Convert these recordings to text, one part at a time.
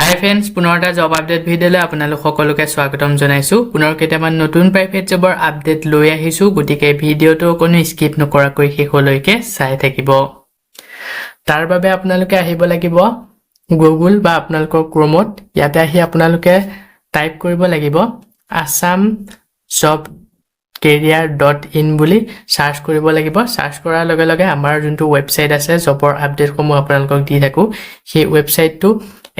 হাই friends, পুনৰ এটা job update ভিডিঅ'লৈ আপোনালোক সকলোকে স্বাগতম জনাইছোঁ। পুনৰ কেইটামান নতুন প্ৰাইভেট জবৰ আপডেট লৈ আহিছোঁ, গতিকে ভিডিঅ'টো কোনো স্কিপ নকৰাকৈ শেষলৈকে চাই থাকিব। তাৰ বাবে আপোনালোকে আহিব লাগিব গুগল বা আপোনালোকৰ ক্ৰমত। ইয়াতে আহি আপোনালোকে টাইপ কৰিব লাগিব assam job career.in বুলি সাৰ্চ কৰিব লাগিব। সাৰ্চ কৰাৰ লগে লগে আমাৰ যোনটো ৱেবছাইট আছে জবৰ আপডেটসমূহ আপোনালোকক দি থাকোঁ, সেই ৱেবছাইটটো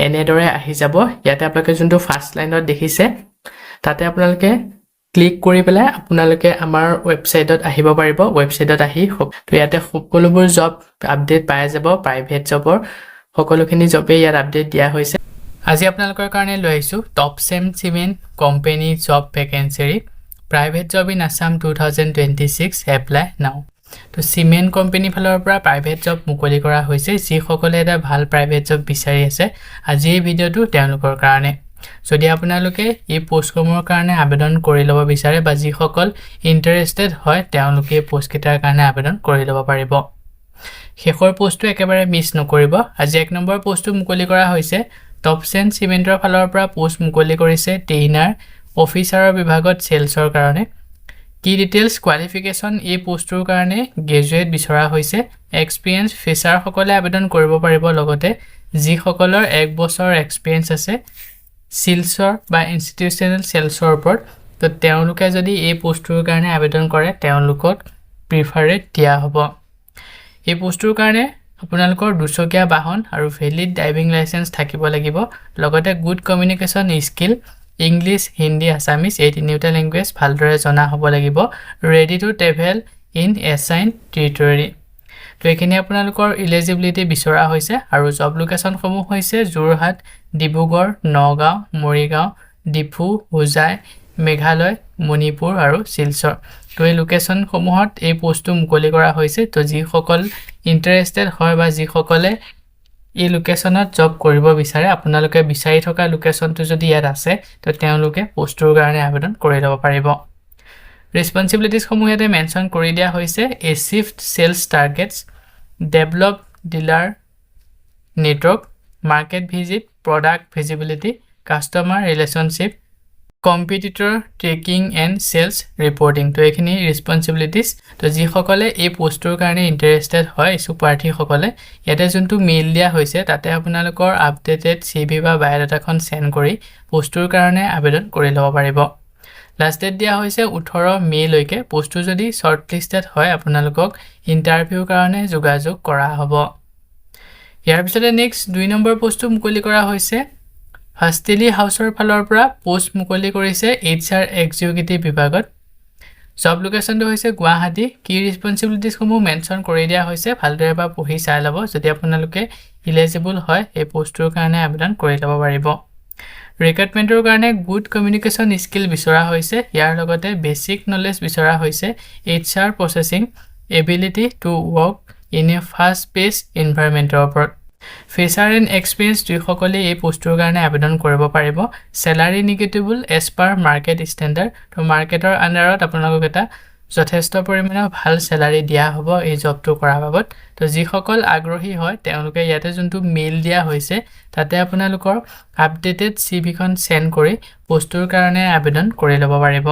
এনেদৰে আহি যাব। ইয়াতে আপোনালোকে যোনটো ফাৰ্ষ্ট লাইনত দেখিছে তাতে আপোনালোকে ক্লিক কৰি পেলাই আপোনালোকে আমাৰ ৱেবছাইটত আহিব পাৰিব। ৱেবছাইটত আহি তো ইয়াতে সকলোবোৰ জব আপডেট পাই যাব। প্ৰাইভেট জবৰ সকলোখিনি জবেই ইয়াত আপডেট দিয়া হৈছে। আজি আপোনালোকৰ কাৰণে লৈ আহিছোঁ Topcem cement company job vacancy private job in Assam 2026 apply now. তো চিমেণ্ট কোম্পানী ফালৰ পৰা প্ৰাইভেট জব মুকলি কৰা হৈছে। যিসকলে এটা ভাল প্ৰাইভেট জব বিচাৰি আছে, আজি এই ভিডিঅ'টো তেওঁলোকৰ কাৰণে। যদি আপোনালোকে এই পোষ্টসমূহৰ কাৰণে আবেদন কৰি ল'ব বিচাৰে বা যিসকল ইণ্টাৰেষ্টেড হয় তেওঁলোকে এই পোষ্টকেইটাৰ কাৰণে আবেদন কৰি ল'ব পাৰিব। শেষৰ পোষ্টটো একেবাৰে মিছ নকৰিব। আজি 1 নম্বৰ পোষ্টটো মুকলি কৰা হৈছে টপচেম চিমেণ্টৰ ফালৰ পৰা পোষ্ট মুকলি কৰিছে ট্ৰেইনাৰ অফিচাৰৰ বিভাগত চেলছৰ কাৰণে। কি ডিটেইলছ কোৱালিফিকেশ্যন এই পোষ্টটোৰ কাৰণে গ্ৰেজুৱেট বিচৰা হৈছে। এক্সপিৰিয়েঞ্চ ফ্ৰেছাৰসকলে আবেদন কৰিব পাৰিব, লগতে যিসকলৰ 1 বছৰ এক্সপিৰিয়েঞ্চ আছে চেলছৰ বা ইনষ্টিটিউচনেল চেলছৰ ওপৰত, তো তেওঁলোকে যদি এই পোষ্টটোৰ কাৰণে আবেদন কৰে তেওঁলোকক প্ৰিফাৰেট দিয়া হ'ব। এই পোষ্টটোৰ কাৰণে আপোনালোকৰ 2 চকীয়া বাহন আৰু ভেলিড ড্ৰাইভিং লাইচেন্স থাকিব লাগিব, লগতে good communication skill English, Hindi, Assamese এই তিনিওটা লেংগুৱেজ ভালদৰে জনা হ'ব লাগিব। Ready to travel in assign territory. তো এইখিনি আপোনালোকৰ ইলিজিবিলিটি বিচৰা হৈছে আৰু জব লোকেশ্যনসমূহ হৈছে যোৰহাট, ডিব্ৰুগড়, নগাঁও, মৰিগাঁও, ডিফু, হোজাই, মেঘালয়, মণিপুৰ আৰু শিলচৰ। তো এই লোকেশ্যনসমূহত এই পোষ্টটো মুকলি কৰা হৈছে। তো যিসকল ইণ্টাৰেষ্টেড হয় বা যিসকলে এই লোকেশ্যনত জব কৰিব বিচাৰে, আপোনালোকে বিচাৰি থকা লোকেশ্যনটো যদি ইয়াত আছে তো তেওঁলোকে পোষ্টটোৰ কাৰণে আবেদন কৰি ল'ব পাৰিব। ৰেছপনচিবিলিটিছসমূহ ইয়াতে মেনশ্যন কৰি দিয়া হৈছে। Achieved sales targets, develop dealer network, market visit, product visibility, customer relationship, competitor tracking and sales reporting. তো এইখিনি ৰেছপনচিবিলিটিছ। তো যিসকলে এই পোষ্টটোৰ কাৰণে ইণ্টাৰেষ্টেড হয় ইচ্ছুক প্ৰাৰ্থীসকলে, ইয়াতে যোনটো মেইল দিয়া হৈছে তাতে আপোনালোকৰ আপডেটেড CV বা বায়'ডাটাখন চেণ্ড কৰি পোষ্টটোৰ কাৰণে আবেদন কৰি ল'ব পাৰিব। লাষ্ট ডেট দিয়া হৈছে 18 মে'লৈকে। পোষ্টটো যদি শ্বৰ্ট লিষ্টেড হয় আপোনালোকক ইণ্টাৰভিউৰ কাৰণে যোগাযোগ কৰা হ'ব। ইয়াৰ পিছতে নেক্সট 2 নম্বৰ পোষ্টটো মুকলি কৰা হৈছে হাষ্টেলি হাউচৰ ফালৰ পৰা পোষ্ট মুকলি কৰিছে HR এক্সিকিউটিভ বিভাগত। জব লোকেশ্যনটো হৈছে গুৱাহাটী। কি ৰেছপনচিবিলিটিছসমূহ মেনশ্যন কৰি দিয়া হৈছে, ভালদৰে এবাৰ পঢ়ি চাই ল'ব। যদি আপোনালোকে ইলিজিবল হয় এই পোষ্টটোৰ কাৰণে আবেদন কৰি ল'ব পাৰিব। ৰিক্ৰুটমেণ্টৰ কাৰণে গুড কমিউনিকেশ্যন স্কিল বিচৰা হৈছে। ইয়াৰ লগতে বেছিক নলেজ বিচৰা হৈছে HR processing ability to work in a fast pace এনভাইৰনমেণ্টৰ ওপৰত। ফ্ৰেছাৰ এণ্ড এক্সপিৰিয়েঞ্চ দুয়োসকলে এই পোষ্টটোৰ কাৰণে আবেদন কৰিব পাৰিব। Salary negotiable as per market standard. তো মাৰ্কেটৰ আণ্ডাৰত আপোনালোকক এটা যথেষ্ট পৰিমাণৰ ভাল চেলাৰী দিয়া হ'ব এই জবটো কৰাৰ বাবদ। তো যিসকল আগ্ৰহী হয় তেওঁলোকে ইয়াতে যোনটো মেইল দিয়া হৈছে তাতে আপোনালোকৰ আপডেটেড CVখন চেণ্ড কৰি পোষ্টটোৰ কাৰণে আবেদন কৰি ল'ব পাৰিব।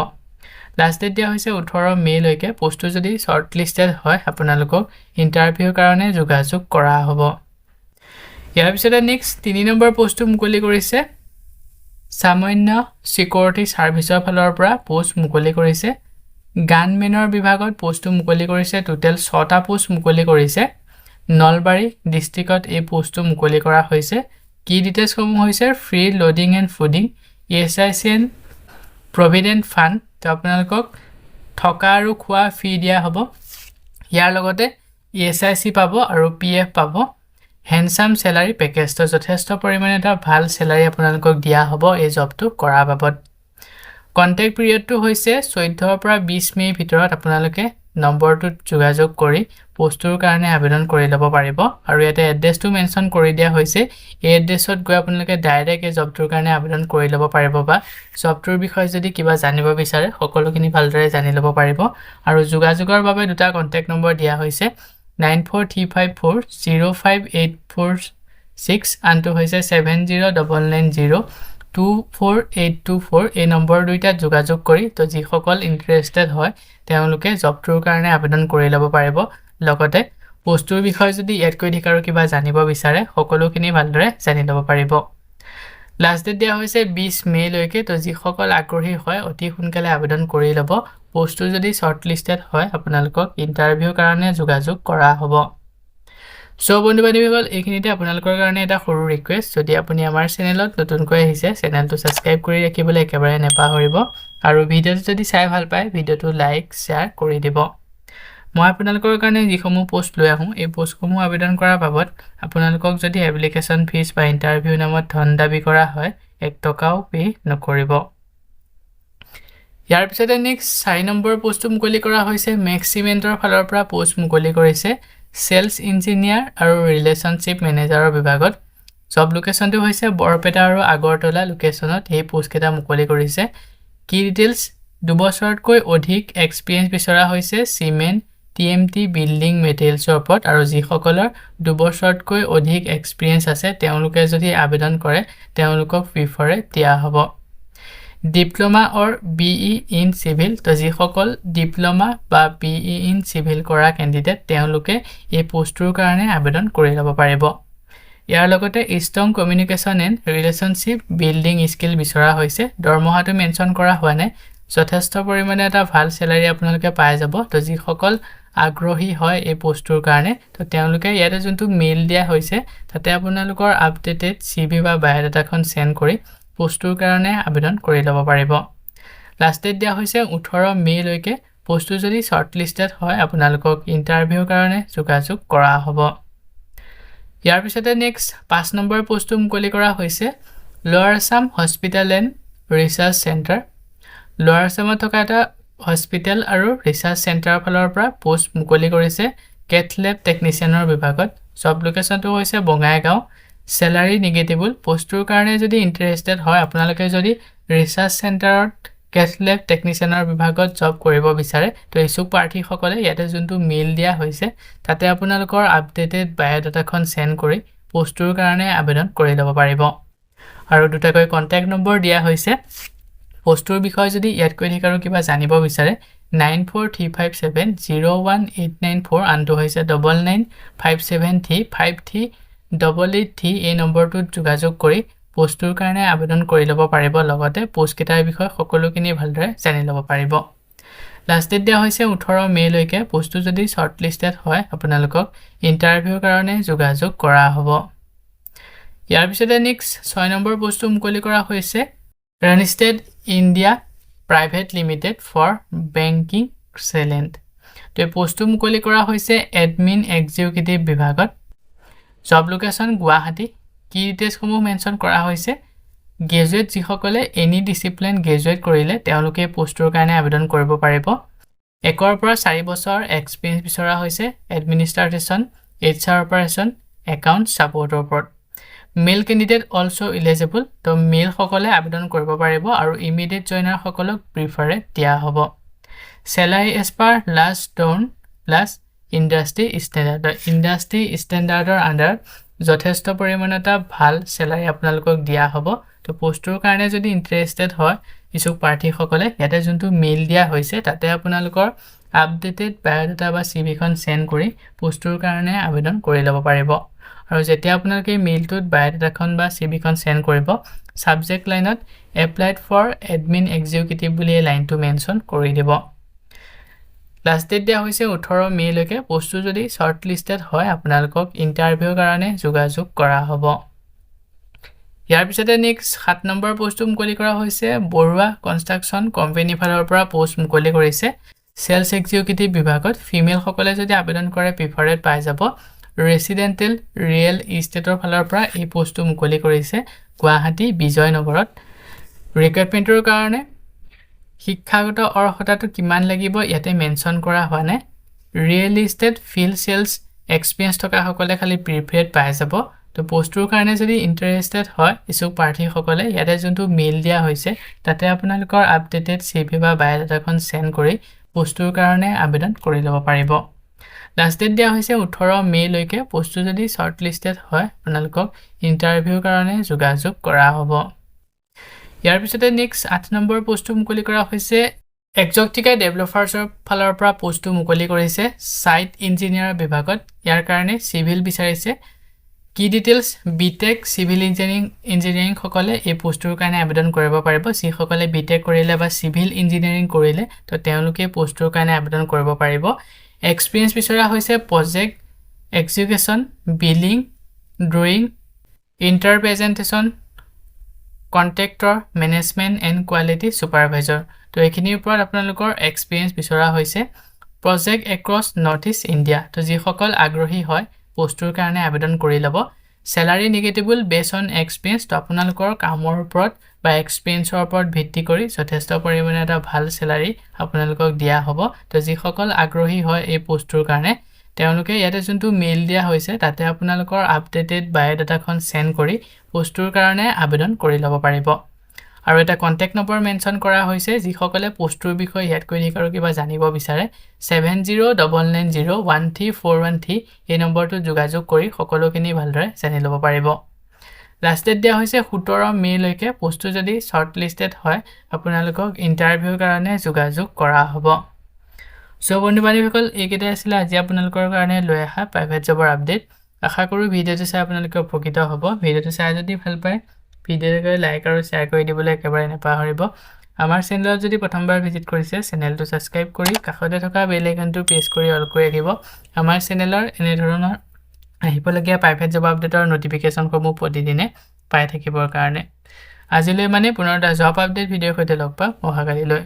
লাষ্ট ডেট দিয়া হৈছে 18 মে'লৈকে। পোষ্টটো যদি শ্বৰ্ট লিষ্টেড হয় আপোনালোকক ইণ্টাৰভিউৰ কাৰণে যোগাযোগ কৰা হ'ব। ইয়াৰ পিছতে নেক্সট 3 নম্বৰ পোষ্টটো মুকলি কৰিছে সামান্য ছিকিউৰিটি ছাৰ্ভিচৰ ফালৰ পৰা পোষ্ট মুকলি কৰিছে। গানমেনৰ বিভাগত পোষ্টটো মুকলি কৰিছে। টোটেল 6টা পোষ্ট মুকলি কৰিছে। নলবাৰী ডিষ্ট্ৰিক্টত এই পোষ্টটো মুকলি কৰা হৈছে। কি ডিটেইলছসমূহ হৈছে free loading and fooding, ESIC provident fund. তো আপোনালোকক থকা আৰু খোৱা ফ্ৰী দিয়া হ'ব। ইয়াৰ লগতে ESIC পাব আৰু PF পাব। Handsome salary package. তো যথেষ্ট পৰিমাণে এটা ভাল চেলাৰী আপোনালোকক দিয়া হ'ব এই জবটো কৰাৰ বাবদ। কণ্টেক্ট পিৰিয়ডটো হৈছে 14 পৰা 20 মে'ৰ ভিতৰত আপোনালোকে নম্বৰটোত যোগাযোগ কৰি পোষ্টটোৰ কাৰণে আবেদন কৰি ল'ব পাৰিব। আৰু ইয়াতে এড্ৰেছটো মেনশ্যন কৰি দিয়া হৈছে। এই এড্ৰেছত গৈ আপোনালোকে ডাইৰেক্ট এই জবটোৰ কাৰণে আবেদন কৰি ল'ব পাৰিব বা জবটোৰ বিষয়ে যদি কিবা জানিব বিচাৰে সকলোখিনি ভালদৰে জানি ল'ব পাৰিব। আৰু যোগাযোগৰ বাবে 2টা কণ্টেক্ট নম্বৰ দিয়া হৈছে 9435405846 6 আনটো হৈছে 7099024824 এই নম্বৰ দুইটা যোগাযোগ কৰি তো যিসকল ইন্টাৰেষ্টেড হয় তেওঁলোকে জবটোৰ কাৰণে আবেদন কৰি ল'ব পাৰিব লগতে পোষ্টৰ বিষয়ে যদি ইয়াতকৈ অধিক আৰু কিবা জানিব বিচাৰে সকলোখিনি ভালদৰে জানি ল'ব পাৰিব লাষ্ট ডেট দিয়া হৈছে 20 মে লৈকে তো যিসকল আগ্ৰহী হয় অতি সোনকালে আবেদন কৰি ল'ব পোষ্টটো যদি শৰ্টলিষ্টেড হয় আপোনালোকক ইন্টাৰভিউৰ কাৰণে যোগাযোগ কৰা হ'ব সো বন্ধু-বান্ধৱীসকল এইখিনিতে আপোনালোকৰ কাৰণে এটা সৰু ৰিকুৱেষ্ট যদি আপুনি আমাৰ চেনেলত নতুনকৈ আহিছে চেনেলটো সাবস্ক্ৰাইব কৰি ৰাখিবলৈ একেবাৰে নেপাহৰিব আৰু ভিডিঅ'টো যদি চাই ভাল পায় ভিডিঅ'টো লাইক শেয়াৰ কৰি দিব মই আপোনালোকৰ কাৰণে যিসমূহ পোষ্ট লৈ আহোঁ এই পোষ্টসমূহ আবেদন কৰাৰ বাবদ আপোনালোকক যদি এপ্লিকেশ্যন ফিজ বা ইন্টাৰভিউ নামত ধন দাবী কৰা হয় 1 টকাও পে নকৰিব ইয়াৰ পিছতে নেক্সট 4 নম্বৰ পোষ্টটো মুকলি কৰা হৈছে মেক্সিমেন্টৰ ফালৰ পৰা পোষ্ট মুকলি কৰিছে সেলস ইঞ্জিনিয়াৰ আৰু ৰিলেশনশিপ মেনেজাৰৰ বিভাগত জব লোকেশনটো হৈছে বৰপেটা আৰু আগৰতলা লোকেশনত এই পোষ্ট কেটা মুকলি কৰিছে কি ডিটেইলছ 2 বছৰতকৈ অধিক এক্সপেৰিয়েন্স বিচৰা হৈছে সিমেন্ট টিএমটি বিল্ডিং মেটেৰিয়েলছৰ ওপৰত আৰু যিসকলৰ 2 বছৰতকৈ অধিক এক্সপেৰিয়েন্স আছে তেওঁলোকে যদি আবেদন কৰে তেওঁলোকক প্ৰিফাৰে দিয়া হ'ব diploma or BE in civil তো যিসকল ডিপ্লোমা বা বিই ইন সিভিল কৰা ক্যান্ডিডেট তেওঁলোকে এই পোষ্টৰ কাৰণে আবেদন কৰি ল'ব পাৰিব ইয়াৰ লগতে strong communication and relationship building skill বিচৰা হৈছে দৰমহাটো মেনশন কৰা হোৱা নাই যথেষ্ট পৰিমাণে এটা ভাল স্যালাৰি আপোনালোকে পাই যাব তো যিসকল আগ্ৰহী হয় এই পোষ্টৰ কাৰণে তো তেওঁলোকে ইয়াতে যোনটো মেইল দিয়া হৈছে তাতে আপোনালোকৰ আপডেটেড সিভি বা বায়োডাটাখন সেন্ড কৰি পোষ্টৰ কাৰণে আবেদন কৰি ল'ব পাৰিব লাষ্ট ডেট দিয়া হৈছে 18 মে লৈকে পোষ্টটো যদি শৰ্টলিষ্টেড হয় আপোনালোকক ইন্টাৰভিউৰ কাৰণে যোগাযোগ কৰা হ'ব ইয়াৰ পিছতে নেক্সট 5 নম্বৰ পোষ্টটো মুকলি কৰা হৈছে লোৱাৰ Assam hospital and research centre লোৱাৰ আসামত থকা এটা হস্পিটেল আৰু ৰিচাৰ্চ চেণ্টাৰৰ ফালৰ পৰা পোষ্ট মুকলি কৰিছে কেথ লেব টেকনিচিয়ানৰ বিভাগত জব লোকেশনটো হৈছে বঙাইগাঁও স্যালাৰি নিগেটিবল পোষ্টৰ কাৰণে যদি ইন্টাৰেষ্টেড হয় আপোনালোকে যদি ৰিচাৰ্চ চেণ্টাৰত কেথ লেব টেকনিচিয়ানৰ বিভাগত জব কৰিব বিচাৰে তো ইছুক প্ৰাৰ্থীসকলে ইয়াতে যোনটো মেইল দিয়া হৈছে তাতে আপোনালোকৰ আপডেটেড বায়োডাটাখন সেন্ড কৰি পোষ্টৰ কাৰণে আবেদন কৰি ল'ব পাৰিব আৰু দুটাকৈ কন্টাক্ট নম্বৰ দিয়া হৈছে পোষ্টৰ বিষয়ে যদি ইয়াতকৈ অধিক আৰু কিবা জানিব বিচাৰে 9435701894 আনটো হৈছে 9957353883 এই নম্বৰটোত যোগাযোগ কৰি পোষ্টৰ কাৰণে আবেদন কৰি ল'ব পাৰিব লগতে পোষ্ট কেটাৰ বিষয়ে সকলোখিনি ভালদৰে জানি ল'ব পাৰিব লাষ্ট ডেট দিয়া হৈছে 18 মে লৈকে পোষ্টটো যদি শৰ্টলিষ্টেড হয় আপোনালোকক ইন্টাৰভিউৰ কাৰণে যোগাযোগ কৰা হ'ব ইয়াৰ পিছতে নেক্সট 6 নম্বৰ পোষ্টটো মুকলি কৰা হৈছে Randstad India private limited for banking excellent তো এই পোষ্টটো মুকলি কৰা হৈছে এডমিন এক্সিকিউটিভ বিভাগত জব লোকেশন গুৱাহাটী কি ডিটেইলছসমূহ মেনশন কৰা হৈছে গ্ৰেজুৱেট যিসকলে এনি ডিসিপ্লিন গ্ৰেজুৱেট কৰিলে তেওঁলোকে পোষ্টৰ কাৰণে আবেদন কৰিব পাৰিব 1 পৰা 4 বছৰ এক্সপেৰিয়েন্স বিচৰা হৈছে এডমিনিষ্ট্ৰেশ্যন এইচআৰ অপাৰেশ্যন একাউণ্ট সাপোৰ্টৰ ওপৰত মেল ক্যান্ডিডেট অলসো এলিজিবল তো মেল সকলে আবেদন কৰিব পাৰিব আৰু ইমিডিয়েট জয়নাৰ সকলক প্ৰিফাৰে দিয়া হ'ব salary as per last drawn plus industry ষ্টেণ্ডাৰ্ডৰ আন্ডাৰ যথেষ্ট পৰিমাণটা ভাল স্যালাৰি আপোনালোকক দিয়া হ'ব তো পোষ্টৰ কাৰণে যদি ইন্টাৰেষ্টেড হয় ইছুক প্ৰাৰ্থীসকলে ইয়াতে যোনটো মেইল দিয়া হৈছে তাতে আপোনালোকৰ আপডেটেড বায়োডাটা বা সিভিখন সেন্ড কৰি পোষ্টৰ কাৰণে আবেদন কৰি ল'ব পাৰিব আৰু যেতিয়া আপোনালোকে মেইলটোত বায়োডাটাখন বা সিভিখন সেন্ড কৰিব সাবজেক্ট লাইনত এপ্লাইড ফৰ এডমিন এক্সিকিউটিভ বুলি লাইনটো মেনশন কৰি দিব লাষ্ট ডেট দিয়া হৈছে 18 মে লৈকে পোষ্টটো যদি শৰ্টলিষ্টেড হয় আপোনালোকক ইন্টাৰভিউৰ কাৰণে যোগাযোগ কৰা হ'ব ইয়াৰ পিছতে নেক্সট 7 নম্বৰ পোষ্টটো মুকলি কৰা হৈছে বৰুৱা কনষ্ট্ৰাকচন কোম্পানী ফালৰ পৰা পোষ্ট মুকলি কৰিছে সেলস এক্সিকিউটিভ বিভাগত ফিমেল সকলে যদি আবেদন কৰে প্ৰিফাৰেড পাই যাব ৰেসিডেন্টেল ৰিয়েল ইষ্টেটৰ ফালৰ পৰা এই পোষ্টটো মুকলি কৰিছে গুৱাহাটী বিজয়নগৰত ৰিক্ৰুটমেন্টৰ কাৰণে শিক্ষাগত অৰ্হতাটো কিমান লাগিব ইয়াতে মেনশন কৰা হোৱা নাই real estate field sales experience থকা সকলে খালি প্ৰিফাৰেড পাই যাব তো পোষ্টৰ কাৰণে যদি ইন্টাৰেষ্টেড হয় ইছুক প্ৰাৰ্থীসকলে ইয়াতে যোনটো মেইল দিয়া হৈছে তাতে আপোনালোকৰ আপডেটেড সিভি বা বায়োডাটাখন সেন্ড কৰি পোষ্টৰ কাৰণে আবেদন কৰি ল'ব পাৰিব লাষ্ট ডেট দিয়া হৈছে 18 মে লৈকে পোষ্টটো যদি শৰ্ট লিষ্টেড হয় আপোনালোকক ইণ্টাৰভিউৰ কাৰণে যোগাযোগ কৰা হ'ব ইয়াৰ পিছতে নেক্সট 8 নম্বৰ পোষ্টটো মুকলি কৰা হৈছে এক্সোটিকা ডেভেলপাৰ্ছৰ ফালৰ পৰা পোষ্টটো মুকলি কৰিছে সাইট ইঞ্জিনিয়াৰ বিভাগত ইয়াৰ কাৰণে সিভিল বিচাৰিছে কি ডিটেইলছ বিটেক সিভিল ইঞ্জিনিয়াৰিং সকলে এই পোষ্টৰ কাৰণে আবেদন কৰিব পাৰিব যি সকলে বিটেক কৰিলে বা সিভিল ইঞ্জিনিয়াৰিং কৰিলে তো তেওঁলোকে পোষ্টৰ কাৰণে আবেদন কৰিব পাৰিব এক্সপেৰিয়েন্স বিচৰা হৈছে project execution billing drawing interpretation contractor management and quality supervisor তো এইখিনিৰ ওপৰত আপোনালোকৰ এক্সপেৰিয়েন্স বিচৰা হৈছে project across north east India তো যি সকল আগ্ৰহী হয় পোষ্টৰ কাৰণে আবেদন কৰি লব স্যালাৰি নেগেটিবল বেস অন এক্সপেৰিয়েন্স তো আপোনালোকৰ কামৰ ওপৰত বা এক্সপেৰিয়েন্সৰ ওপৰত ভিত্তি কৰি যথেষ্ট পৰিমাণে এটা ভাল স্যালাৰি আপোনালোকক দিয়া হ'ব তো যি সকল আগ্ৰহী হয় এই পোষ্টৰ কাৰণে তেওঁলোকে ইয়াতে যোনটো মেইল দিয়া হৈছে তাতে আপোনালোকৰ আপডেটেড বায়োডাটাখন সেন্ড কৰি পোষ্টৰ কাৰণে আবেদন কৰি লব পাৰিব আৰু এটা কন্টাক্ট নম্বৰ মেনশন কৰা হৈছে যি সকলে পোষ্টৰ বিষয়ে ইয়াত কৈ দিকাৰ কিবা জানিব বিচাৰে 7099013413 এই নম্বৰটো যোগাযোগ কৰি সকলোখিনি ভালদৰে জানি লব পাৰিব লাষ্ট ডেট দিয়া হৈছে 17 মে লৈকে পোষ্টটো যদি শৰ্ট লিষ্টেড হয় আপোনালোকক ইন্টাৰভিউৰ কাৰণে যোগাযোগ কৰা হ'ব সো বন্ধু-বান্ধৱীসকল এইকেইটা আছিল আজি আপোনালোকৰ কাৰণে লৈ অহা প্ৰাইভেট জবৰ আপডেট আশা কৰো ভিডিঅটো চাই আপোনালোকে উপকৃত হ'ব ভিডিঅটো চাই যদি ভাল পায় ভিডিঅ'টো লাইক আৰু শ্বেয়াৰ কৰি দিবলৈ একেবাৰে নাপাহৰিব আমাৰ চেনেলত যদি প্ৰথমবাৰ ভিজিট কৰিছে চেনেলটো সাবস্ক্ৰাইব কৰি কাষতে থকা বেল আইকনটো প্ৰেছ কৰি অল কৰি ৰাখিব আমাৰ চেনেলৰ এনে ধৰণৰ আহিবলগীয়া প্ৰাইভেট জব আপডেটৰ নটিফিকেশনসমূহ প্ৰতিদিনে পাই থাকিবৰ কাৰণে আজিলৈ মানে পুনৰ এটা জব আপডেট ভিডিঅ'ৰ সৈতে লগ পাম অহাকালিলৈ